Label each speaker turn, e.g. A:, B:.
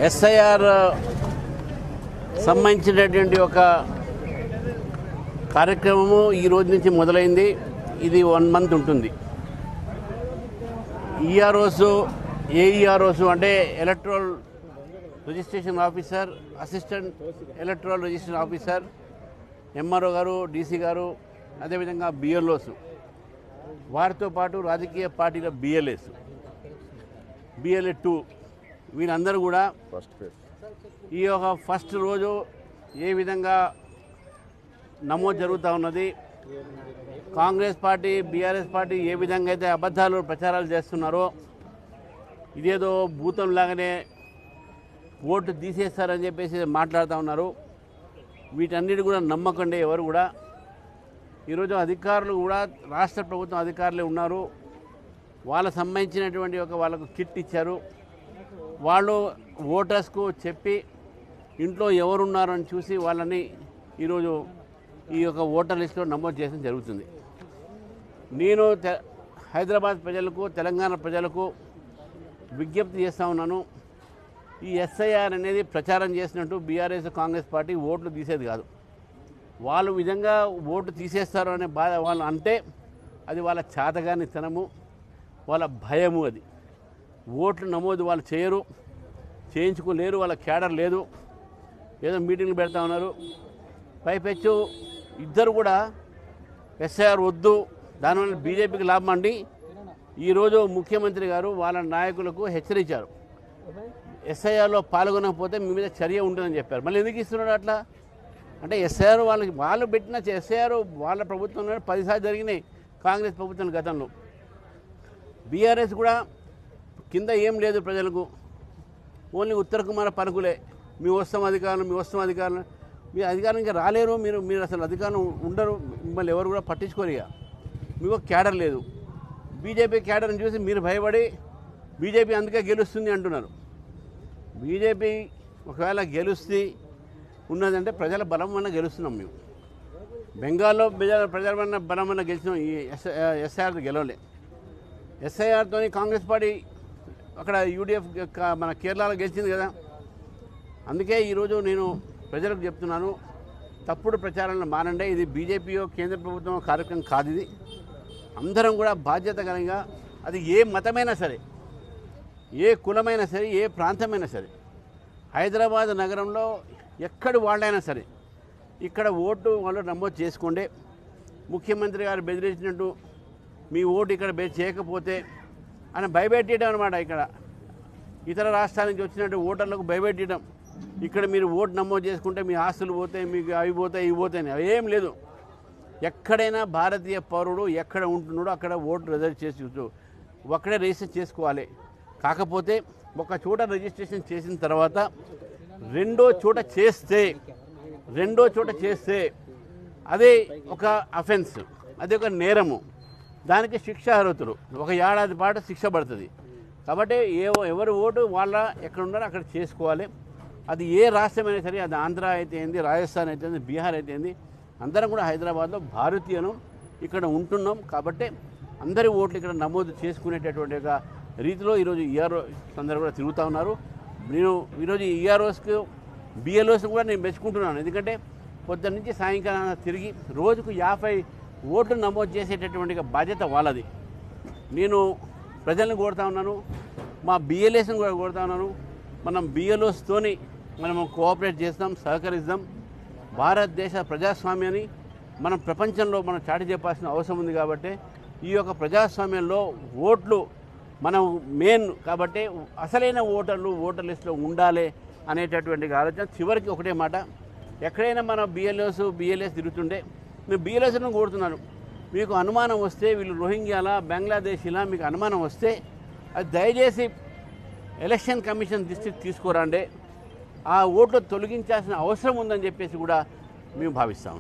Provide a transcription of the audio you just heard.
A: SIR సంబంధించినటువంటి ఒక కార్యక్రమము ఈ రోజు నుంచి మొదలైంది. ఇది 1 మంత్ ఉంటుంది. ఈఆర్ఓస్, ఏఈఆర్ఓస్ అంటే electoral registration officer, assistant electoral registration officer, MRO గారు, డీసీ గారు, అదేవిధంగా బిఎల్ఓస్, వారితో పాటు రాజకీయ పార్టీల బిఎల్ఏస్, బిఎల్ఏ 2 వీళ్ళందరూ కూడా ఈ యొక్క ఫస్ట్ రోజు ఏ విధంగా నమోదు జరుగుతూ ఉన్నది, కాంగ్రెస్ పార్టీ, బీఆర్ఎస్ పార్టీ ఏ విధంగా అయితే అబద్ధాలు ప్రచారాలు చేస్తున్నారో, ఇదేదో భూతంలాగానే ఓటు తీసేస్తారని చెప్పేసి మాట్లాడుతూ ఉన్నారు. వీటన్నిటి కూడా నమ్మకండి ఎవరు కూడా. ఈరోజు అధికారులు కూడా రాష్ట్ర ప్రభుత్వం అధికారులే ఉన్నారు. వాళ్ళకు సంబంధించినటువంటి వాళ్ళకు కిట్ ఇచ్చారు. వాళ్ళు ఓటర్స్కు చెప్పి ఇంట్లో ఎవరున్నారని చూసి వాళ్ళని ఈరోజు ఈ యొక్క ఓటర్ లిస్టులో నమోదు చేయడం జరుగుతుంది. నేను హైదరాబాద్ ప్రజలకు, తెలంగాణ ప్రజలకు విజ్ఞప్తి చేస్తూ ఉన్నాను. ఈ ఎస్ఐఆర్ అనేది ప్రచారం చేసినట్టు బీఆర్ఎస్, కాంగ్రెస్ పార్టీ ఓట్లు తీసేది కాదు. వాళ్ళు విధంగా ఓటు తీసేస్తారు అనే బాధ వాళ్ళు అంటే అది వాళ్ళ చేతగానితనము, వాళ్ళ భయము. అది ఓట్లు నమోదు వాళ్ళు చేయరు, చేయించుకోలేరు, వాళ్ళ క్యాడర్ లేదు. ఏదో మీటింగ్లు పెడతా ఉన్నారు. పైపెచ్చు ఇద్దరు కూడా ఎస్ఐఆర్ వద్దు, దానివల్ల బీజేపీకి లాభం అండి. ఈరోజు ముఖ్యమంత్రి గారు వాళ్ళ నాయకులకు హెచ్చరించారు, ఎస్ఐఆర్లో పాల్గొనకపోతే మీ మీద చర్య ఉంటుందని చెప్పారు. మళ్ళీ ఎందుకు ఇస్తున్నాడు అట్లా అంటే ఎస్ఐఆర్ వాళ్ళు పెట్టిన ఎస్ఐఆర్ వాళ్ళ ప్రభుత్వంలో 10 సార్లు జరిగినాయి కాంగ్రెస్ ప్రభుత్వం గతంలో. బీఆర్ఎస్ కూడా కింద ఏం లేదు ప్రజలకు, ఓన్లీ ఉత్తర కుమార పలుకులే. మీ వస్తాం అధికారులు, మీ అధికారం ఇంకా రాలేరు, మీరు అసలు అధికారం ఉండరు, మిమ్మల్ని ఎవరు కూడా పట్టించుకోరు. ఇక మీకు క్యాడర్ లేదు. బీజేపీ క్యాడర్ని చూసి మీరు భయపడి బీజేపీ అందుకే గెలుస్తుంది అంటున్నారు. బీజేపీ ఒకవేళ గెలుస్తే ఉన్నదంటే ప్రజల బలం వల్ల గెలుస్తున్నాం. మేము బెంగాల్లో ప్రజల బలం వల్ల గెలిచినాం. ఈ ఎస్ఐఆర్ గెలవలే. ఎస్ఐఆర్తో కాంగ్రెస్ పార్టీ అక్కడ యూడిఎఫ్ మన కేరళలో గెలిచింది కదా. అందుకే ఈరోజు నేను ప్రజలకు చెప్తున్నాను, తప్పుడు ప్రచారాలను మానండి. ఇది బీజేపీయో కేంద్ర ప్రభుత్వం కార్యక్రమం కాదు. ఇది అందరం కూడా బాధ్యతకరంగా, అది ఏ మతమైనా సరే, ఏ కులమైనా సరే, ఏ ప్రాంతమైనా సరే, హైదరాబాద్ నగరంలో ఎక్కడి వాళ్ళైనా సరే ఇక్కడ ఓటు వాళ్ళు నమోదు చేసుకోండి. ముఖ్యమంత్రి గారు బెదిరించినట్టు మీ ఓటు ఇక్కడ చేయకపోతే అని భయపెట్టడం అనమాట. ఇక్కడ ఇతర రాష్ట్రాల నుంచి వచ్చినట్టు ఓటర్లకు భయపెట్టడం, ఇక్కడ మీరు ఓటు నమోదు చేసుకుంటే మీ ఆస్తులు పోతాయి, మీకు అవి పోతాయి, ఇవి పోతాయని. అవి ఏం లేదు. ఎక్కడైనా భారతీయ పౌరుడు ఎక్కడ ఉంటున్నాడో అక్కడ ఓటు రిజర్వ్ చేసి ఒక్కడే రిజిస్టర్ చేసుకోవాలి. కాకపోతే ఒక చోట రిజిస్ట్రేషన్ చేసిన తర్వాత రెండో చోట చేస్తే అదే ఒక అఫెన్స్, అదే ఒక నేరము. దానికి శిక్ష అర్హతలు 1 ఏడాది పాటు శిక్ష పడుతుంది. కాబట్టి ఎవరు ఓటు వాళ్ళ ఎక్కడ ఉన్నారో అక్కడ చేసుకోవాలి. అది ఏ రాష్ట్రమైనా సరే, అది ఆంధ్ర అయితే ఏంది, రాజస్థాన్ అయితే ఏంది, బీహార్ అయితే ఏంది, అందరం కూడా హైదరాబాద్లో భారతీయులు ఇక్కడ ఉంటున్నాం. కాబట్టి అందరి ఓట్లు ఇక్కడ నమోదు చేసుకునేటటువంటి ఒక రీతిలో ఈరోజు ఈఆర్ఓ అందరూ కూడా తిరుగుతూ ఉన్నారు. నేను ఈరోజు ఈఆర్ఓస్కు, బిఎల్ఓస్కి కూడా నేను మెచ్చుకుంటున్నాను. ఎందుకంటే పొద్దున్న నుంచి సాయంకాలం తిరిగి రోజుకు 50 ఓట్లు నమోదు చేసేటటువంటి బాధ్యత వాళ్ళది. నేను ప్రజలను కోరుతా ఉన్నాను, మా బిఎల్ఏస్ని కూడా కోరుతా ఉన్నాను, మనం బిఎల్ఓస్తోని మనం కోఆపరేట్ చేస్తాం, సహకరిస్తాం. భారతదేశ ప్రజాస్వామ్యాన్ని మనం ప్రపంచంలో మనం చాటి చెప్పాల్సిన అవసరం ఉంది. కాబట్టి ఈ యొక్క ప్రజాస్వామ్యంలో ఓట్లు మనం మెయిన్. కాబట్టి అసలైన ఓటర్లు ఓటర్ లిస్టులో ఉండాలి అనేటటువంటి ఆలోచన. చివరికి ఒకటే మాట, ఎక్కడైనా మన బిఎల్ఎస్ తిరుగుతుంటే నేను బిఎల్ఎస్ను కోరుతున్నాను, మీకు అనుమానం వస్తే వీళ్ళు రోహింగ్యాలా, బంగ్లాదేశీలా మీకు అనుమానం వస్తే అది దయచేసి ఎలక్షన్ కమిషన్ దృష్టికి తీసుకురండి. ఆ ఓట్లు తొలగించాల్సిన అవసరం ఉందని చెప్పేసి కూడా మేము భావిస్తాము.